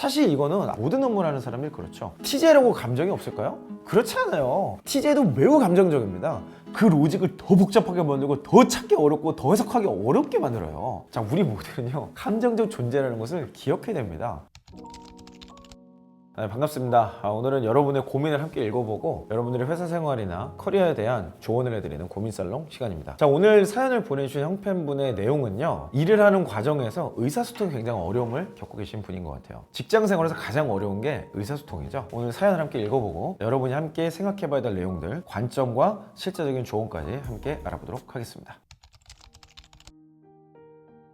사실 이거는 모든 업무를 하는 사람이 그렇죠. TJ라고 감정이 없을까요? 그렇지 않아요. TJ도 매우 감정적입니다. 그 로직을 더 복잡하게 만들고 더 찾기 어렵고 더 해석하기 어렵게 만들어요. 자, 우리 모두는요 감정적 존재라는 것을 기억해야 됩니다. 네, 반갑습니다. 오늘은 여러분의 고민을 함께 읽어보고 여러분들의 회사 생활이나 커리어에 대한 조언을 해드리는 고민살롱 시간입니다. 자, 오늘 사연을 보내주신 형팬분의 내용은요, 일을 하는 과정에서 의사소통이 굉장히 어려움을 겪고 계신 분인 것 같아요. 직장 생활에서 가장 어려운 게 의사소통이죠. 오늘 사연을 함께 읽어보고 여러분이 함께 생각해봐야 될 내용들, 관점과 실제적인 조언까지 함께 알아보도록 하겠습니다.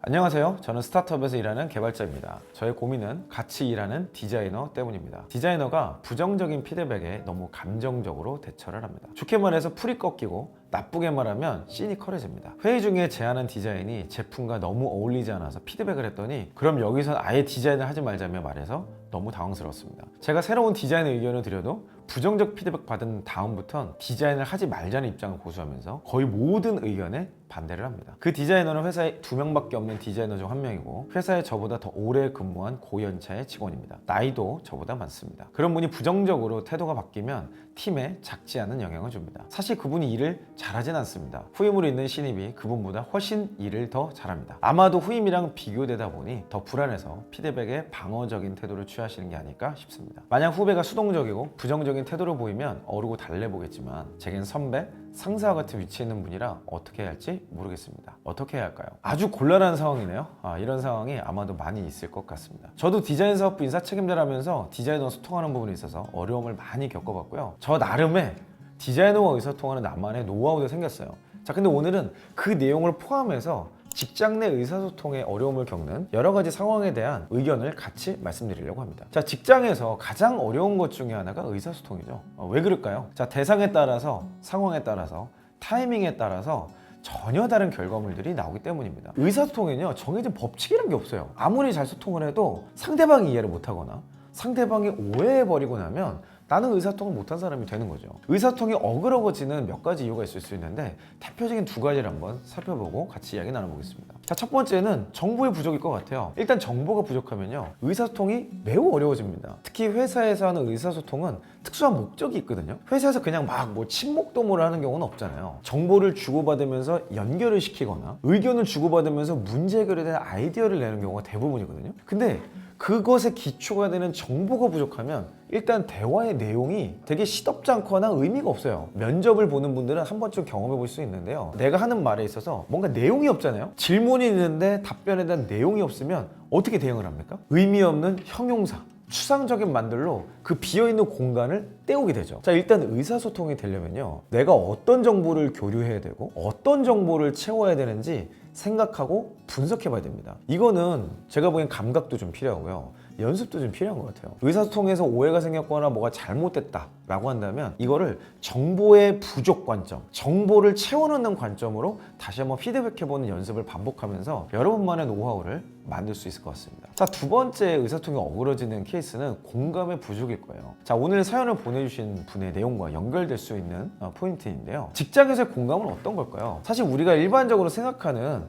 안녕하세요. 저는 스타트업에서 일하는 개발자입니다. 저의 고민은 같이 일하는 디자이너 때문입니다. 디자이너가 부정적인 피드백에 너무 감정적으로 대처를 합니다. 좋게 말해서 풀이 꺾이고 나쁘게 말하면 시니컬해집니다. 회의 중에 제안한 디자인이 제품과 너무 어울리지 않아서 피드백을 했더니 그럼 여기선 아예 디자인을 하지 말자며 말해서 너무 당황스러웠습니다. 제가 새로운 디자인 의견을 드려도 부정적 피드백 받은 다음부턴 디자인을 하지 말자는 입장을 고수하면서 거의 모든 의견에 반대를 합니다. 그 디자이너는 회사에 2명밖에 없는 디자이너 중 1명이고 회사에 저보다 더 오래 근무한 고연차의 직원입니다. 나이도 저보다 많습니다. 그런 분이 부정적으로 태도가 바뀌면 팀에 작지 않은 영향을 줍니다. 사실 그분이 일을 잘하진 않습니다. 후임으로 있는 신입이 그분보다 훨씬 일을 더 잘합니다. 아마도 후임이랑 비교되다 보니 더 불안해서 피드백에 방어적인 태도를 취하시는 게 아닐까 싶습니다. 만약 후배가 수동적이고 부정적인 태도를 보이면 어르고 달래보겠지만 제겐 선배, 상사와 같은 위치에 있는 분이라 어떻게 해야 할지 모르겠습니다. 어떻게 해야 할까요? 아주 곤란한 상황이네요. 이런 상황이 아마도 많이 있을 것 같습니다. 저도 디자인 사업부 인사 책임자를 하면서 디자이너와 소통하는 부분에 있어서 어려움을 많이 겪어봤고요. 저 나름의 디자이너와 의사소통하는 나만의 노하우도 생겼어요. 자, 근데 오늘은 그 내용을 포함해서 직장 내 의사소통에 어려움을 겪는 여러 가지 상황에 대한 의견을 같이 말씀드리려고 합니다. 자, 직장에서 가장 어려운 것 중에 하나가 의사소통이죠. 왜 그럴까요? 자, 대상에 따라서, 상황에 따라서, 타이밍에 따라서 전혀 다른 결과물들이 나오기 때문입니다. 의사소통에는요, 정해진 법칙이란 게 없어요. 아무리 잘 소통을 해도 상대방이 이해를 못하거나 상대방이 오해해버리고 나면 나는 의사소통을 못한 사람이 되는 거죠. 의사소통이 어그러워지는 몇 가지 이유가 있을 수 있는데 대표적인 2가지를 한번 살펴보고 같이 이야기 나눠보겠습니다. 자, 첫 번째는 정보의 부족일 것 같아요. 일단 정보가 부족하면요, 의사소통이 매우 어려워집니다. 특히 회사에서 하는 의사소통은 특수한 목적이 있거든요. 회사에서 그냥 막 친목도모를 하는 경우는 없잖아요. 정보를 주고받으면서 연결을 시키거나 의견을 주고받으면서 문제 해결에 대한 아이디어를 내는 경우가 대부분이거든요. 근데 그것에 기초가 되는 정보가 부족하면 일단 대화의 내용이 되게 시덥지 않거나 의미가 없어요. 면접을 보는 분들은 한 번쯤 경험해 볼 수 있는데요, 내가 하는 말에 있어서 뭔가 내용이 없잖아요. 질문이 있는데 답변에 대한 내용이 없으면 어떻게 대응을 합니까? 의미 없는 형용사, 추상적인 말들로 그 비어있는 공간을 때우게 되죠. 자, 일단 의사소통이 되려면요, 내가 어떤 정보를 교류해야 되고 어떤 정보를 채워야 되는지 생각하고 분석해 봐야 됩니다. 이거는 제가 보기엔 감각도 좀 필요하고요, 연습도 좀 필요한 것 같아요. 의사소통에서 오해가 생겼거나 뭐가 잘못됐다 라고 한다면 이거를 정보의 부족 관점, 정보를 채워넣는 관점으로 다시 한번 피드백해보는 연습을 반복하면서 여러분만의 노하우를 만들 수 있을 것 같습니다. 자, 2번째 의사소통이 어그러지는 케이스는 공감의 부족일 거예요. 자, 오늘 사연을 보내주신 분의 내용과 연결될 수 있는 포인트인데요, 직장에서의 공감은 어떤 걸까요? 사실 우리가 일반적으로 생각하는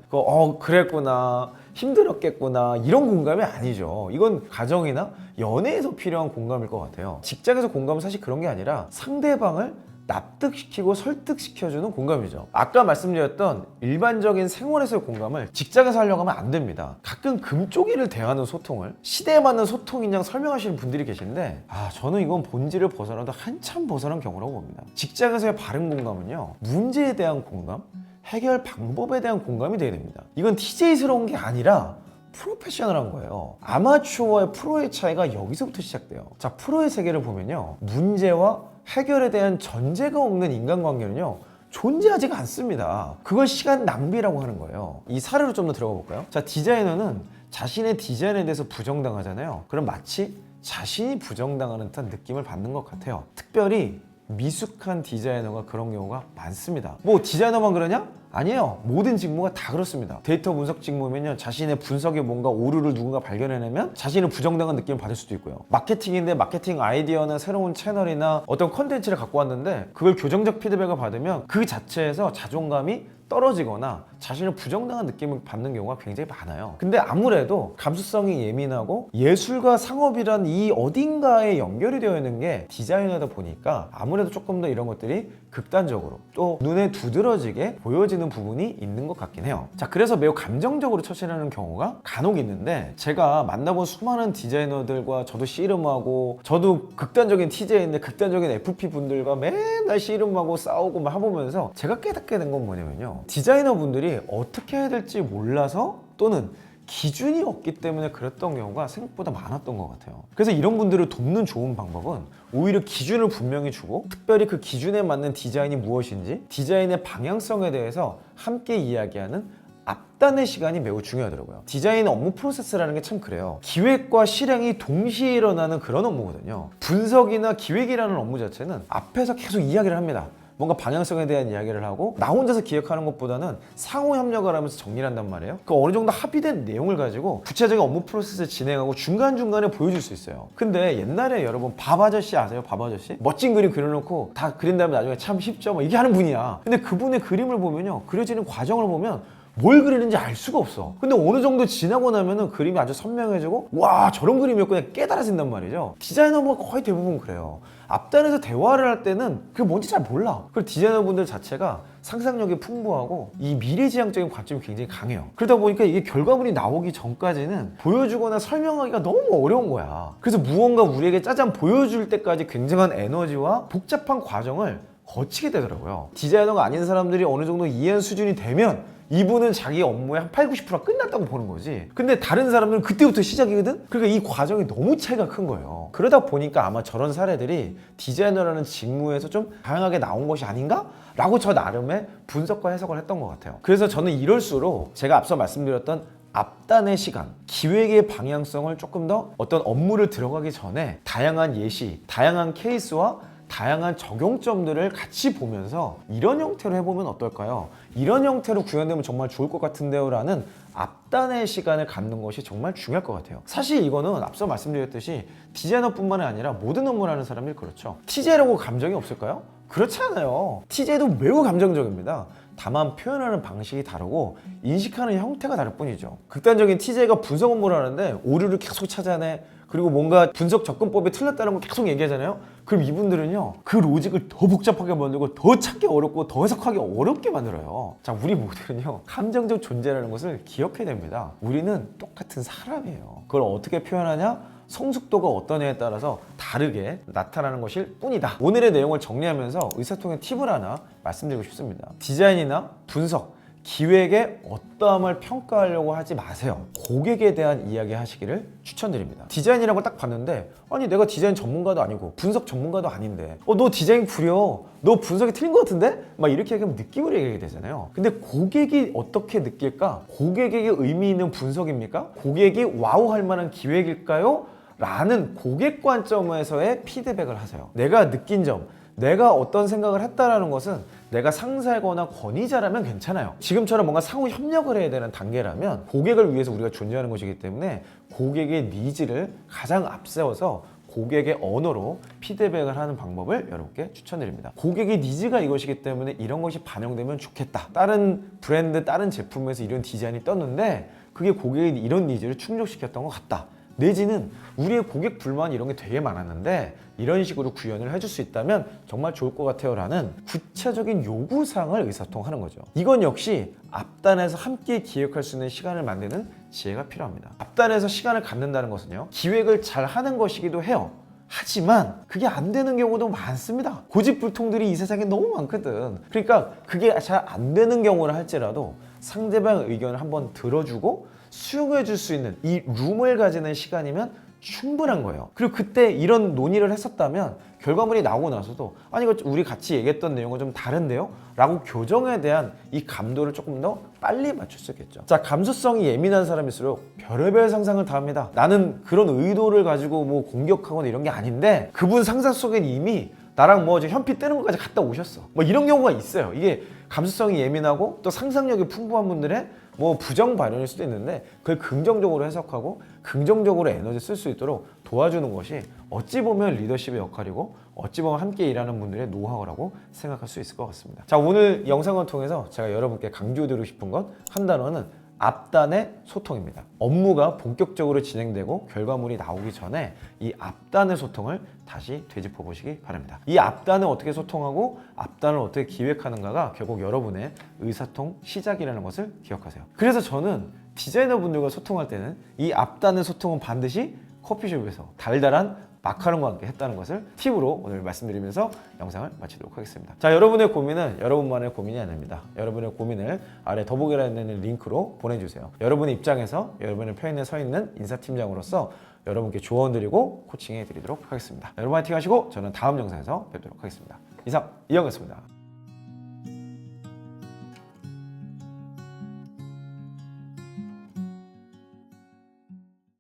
그랬구나, 힘들었겠구나, 이런 공감이 아니죠. 이건 가정이나 연애에서 필요한 공감일 것 같아요. 직장에서 공감은 사실 그런 게 아니라 상대방을 납득시키고 설득시켜주는 공감이죠. 아까 말씀드렸던 일반적인 생활에서의 공감을 직장에서 하려고 하면 안 됩니다. 가끔 금쪽이를 대하는 소통을 시대에 맞는 소통인 양 설명하시는 분들이 계신데 저는 이건 본질을 벗어나도 한참 벗어난 경우라고 봅니다. 직장에서의 바른 공감은요, 문제에 대한 공감, 해결 방법에 대한 공감이 돼야 됩니다. 이건 TJ스러운 게 아니라 프로페셔널한 거예요. 아마추어와 프로의 차이가 여기서부터 시작돼요. 자, 프로의 세계를 보면요, 문제와 해결에 대한 전제가 없는 인간관계는요 존재하지가 않습니다. 그걸 시간 낭비라고 하는 거예요. 이 사례로 좀 더 들어가 볼까요? 자, 디자이너는 자신의 디자인에 대해서 부정당하잖아요. 그럼 마치 자신이 부정당하는 듯한 느낌을 받는 것 같아요. 특별히 미숙한 디자이너가 그런 경우가 많습니다. 뭐 디자이너만 그러냐? 아니에요. 모든 직무가 다 그렇습니다. 데이터 분석 직무면요, 자신의 분석에 뭔가 오류를 누군가 발견해내면 자신은 부정당한 느낌을 받을 수도 있고요. 마케팅인데 마케팅 아이디어나 새로운 채널이나 어떤 컨텐츠를 갖고 왔는데 그걸 교정적 피드백을 받으면 그 자체에서 자존감이 떨어지거나 자신을 부정당한 느낌을 받는 경우가 굉장히 많아요. 근데 아무래도 감수성이 예민하고 예술과 상업이란 이 어딘가에 연결이 되어 있는 게 디자이너다 보니까 아무래도 조금 더 이런 것들이 극단적으로 또 눈에 두드러지게 보여지는 부분이 있는 것 같긴 해요. 자, 그래서 매우 감정적으로 처신하는 경우가 간혹 있는데, 제가 만나본 수많은 디자이너들과 저도 씨름하고, 저도 극단적인 TJ인데 극단적인 FP 분들과 맨날 씨름하고 싸우고 막 해보면서 제가 깨닫게 된 건 뭐냐면요, 디자이너 분들이 어떻게 해야 될지 몰라서 또는 기준이 없기 때문에 그랬던 경우가 생각보다 많았던 것 같아요. 그래서 이런 분들을 돕는 좋은 방법은 오히려 기준을 분명히 주고, 특별히 그 기준에 맞는 디자인이 무엇인지, 디자인의 방향성에 대해서 함께 이야기하는 앞단의 시간이 매우 중요하더라고요. 디자인 업무 프로세스라는 게 참 그래요. 기획과 실행이 동시에 일어나는 그런 업무거든요. 분석이나 기획이라는 업무 자체는 앞에서 계속 이야기를 합니다. 뭔가 방향성에 대한 이야기를 하고, 나 혼자서 기획하는 것보다는 상호 협력을 하면서 정리를 한단 말이에요. 그 어느 정도 합의된 내용을 가지고 구체적인 업무 프로세스를 진행하고 중간중간에 보여줄 수 있어요. 근데 옛날에 여러분 밥 아저씨 아세요? 밥 아저씨? 멋진 그림 그려놓고 다 그린 다음에 나중에 참 쉽죠? 뭐 이게 하는 분이야. 근데 그분의 그림을 보면요, 그려지는 과정을 보면 뭘 그리는지 알 수가 없어. 근데 어느 정도 지나고 나면은 그림이 아주 선명해지고, 와, 저런 그림이었구나 깨달아진단 말이죠. 디자이너가 거의 대부분 그래요. 앞단에서 대화를 할 때는 그게 뭔지 잘 몰라. 그리고 디자이너분들 자체가 상상력이 풍부하고 이 미래지향적인 관점이 굉장히 강해요. 그러다 보니까 이게 결과물이 나오기 전까지는 보여주거나 설명하기가 너무 어려운 거야. 그래서 무언가 우리에게 짜잔 보여줄 때까지 굉장한 에너지와 복잡한 과정을 거치게 되더라고요. 디자이너가 아닌 사람들이 어느 정도 이해한 수준이 되면 이분은 자기 업무의 한 80, 90%가 끝났다고 보는 거지. 근데 다른 사람들은 그때부터 시작이거든? 그러니까 이 과정이 너무 차이가 큰 거예요. 그러다 보니까 아마 저런 사례들이 디자이너라는 직무에서 좀 다양하게 나온 것이 아닌가? 라고 저 나름의 분석과 해석을 했던 것 같아요. 그래서 저는 이럴수록 제가 앞서 말씀드렸던 앞단의 시간, 기획의 방향성을 조금 더 어떤 업무를 들어가기 전에 다양한 예시, 다양한 케이스와 다양한 적용점들을 같이 보면서 이런 형태로 해보면 어떨까요? 이런 형태로 구현되면 정말 좋을 것 같은데요 라는 앞단의 시간을 갖는 것이 정말 중요할 것 같아요. 사실 이거는 앞서 말씀드렸듯이 디자이너뿐만 아니라 모든 업무를 하는 사람들이 그렇죠. TJ라고 감정이 없을까요? 그렇지 않아요. TJ도 매우 감정적입니다. 다만 표현하는 방식이 다르고 인식하는 형태가 다를 뿐이죠. 극단적인 TJ가 분석 업무를 하는데 오류를 계속 찾아내, 그리고 뭔가 분석 접근법이 틀렸다는 걸 계속 얘기하잖아요. 그럼 이분들은요, 그 로직을 더 복잡하게 만들고 더 찾기 어렵고 더 해석하기 어렵게 만들어요. 자, 우리 모두는요, 감정적 존재라는 것을 기억해야 됩니다. 우리는 똑같은 사람이에요. 그걸 어떻게 표현하냐? 성숙도가 어떠냐에 따라서 다르게 나타나는 것일 뿐이다. 오늘의 내용을 정리하면서 의사소통의 팁을 하나 말씀드리고 싶습니다. 디자인이나 분석, 기획의 어떠함을 평가하려고 하지 마세요. 고객에 대한 이야기 하시기를 추천드립니다. 디자인이라고 딱 봤는데, 아니 내가 디자인 전문가도 아니고 분석 전문가도 아닌데 너 디자인 구려, 너 분석이 틀린 것 같은데? 막 이렇게 얘기하면 느낌으로 얘기하게 되잖아요. 근데 고객이 어떻게 느낄까? 고객에게 의미 있는 분석입니까? 고객이 와우할 만한 기획일까요? 라는 고객 관점에서의 피드백을 하세요. 내가 느낀 점, 내가 어떤 생각을 했다라는 것은 내가 상사거나 권위자라면 괜찮아요. 지금처럼 뭔가 상호 협력을 해야 되는 단계라면 고객을 위해서 우리가 존재하는 것이기 때문에 고객의 니즈를 가장 앞세워서 고객의 언어로 피드백을 하는 방법을 여러분께 추천드립니다. 고객의 니즈가 이것이기 때문에 이런 것이 반영되면 좋겠다. 다른 브랜드, 다른 제품에서 이런 디자인이 떴는데 그게 고객의 이런 니즈를 충족시켰던 것 같다. 내지는 우리의 고객 불만 이런 게 되게 많았는데 이런 식으로 구현을 해줄 수 있다면 정말 좋을 것 같아요 라는 구체적인 요구사항을 의사소통하는 거죠. 이건 역시 앞단에서 함께 기획할 수 있는 시간을 만드는 지혜가 필요합니다. 앞단에서 시간을 갖는다는 것은요, 기획을 잘 하는 것이기도 해요. 하지만 그게 안 되는 경우도 많습니다. 고집불통들이 이 세상에 너무 많거든. 그러니까 그게 잘 안 되는 경우를 할지라도 상대방의 의견을 한번 들어주고 수용해 줄 수 있는 이 룸을 가지는 시간이면 충분한 거예요. 그리고 그때 이런 논의를 했었다면 결과물이 나오고 나서도 아니 이거 우리 같이 얘기했던 내용은 좀 다른데요? 라고 교정에 대한 이 감도를 조금 더 빨리 맞출 수 있겠죠. 자, 감수성이 예민한 사람일수록 별의별 상상을 다 합니다. 나는 그런 의도를 가지고 뭐 공격하거나 이런 게 아닌데 그분 상상 속엔 이미 나랑 뭐 현피 뜨는 것까지 갔다 오셨어. 뭐 이런 경우가 있어요. 이게 감수성이 예민하고 또 상상력이 풍부한 분들의 뭐 부정 발언일 수도 있는데 그걸 긍정적으로 해석하고 긍정적으로 에너지 쓸 수 있도록 도와주는 것이 어찌 보면 리더십의 역할이고 어찌 보면 함께 일하는 분들의 노하우라고 생각할 수 있을 것 같습니다. 자, 오늘 영상을 통해서 제가 여러분께 강조드리고 싶은 것 한 단어는 앞단의 소통입니다. 업무가 본격적으로 진행되고 결과물이 나오기 전에 이 앞단의 소통을 다시 되짚어 보시기 바랍니다. 이 앞단을 어떻게 소통하고 앞단을 어떻게 기획하는가가 결국 여러분의 의사통 시작이라는 것을 기억하세요. 그래서 저는 디자이너분들과 소통할 때는 이 앞단의 소통은 반드시 커피숍에서 달달한 마카롱과 함께 했다는 것을 팁으로 오늘 말씀드리면서 영상을 마치도록 하겠습니다. 자, 여러분의 고민은 여러분만의 고민이 아닙니다. 여러분의 고민을 아래 더보기란에 링크로 보내주세요. 여러분의 입장에서 여러분의 편에 서 있는 인사팀장으로서 여러분께 조언 드리고 코칭해 드리도록 하겠습니다. 여러분 화이팅 하시고 저는 다음 영상에서 뵙도록 하겠습니다. 이상 이영이었습니다.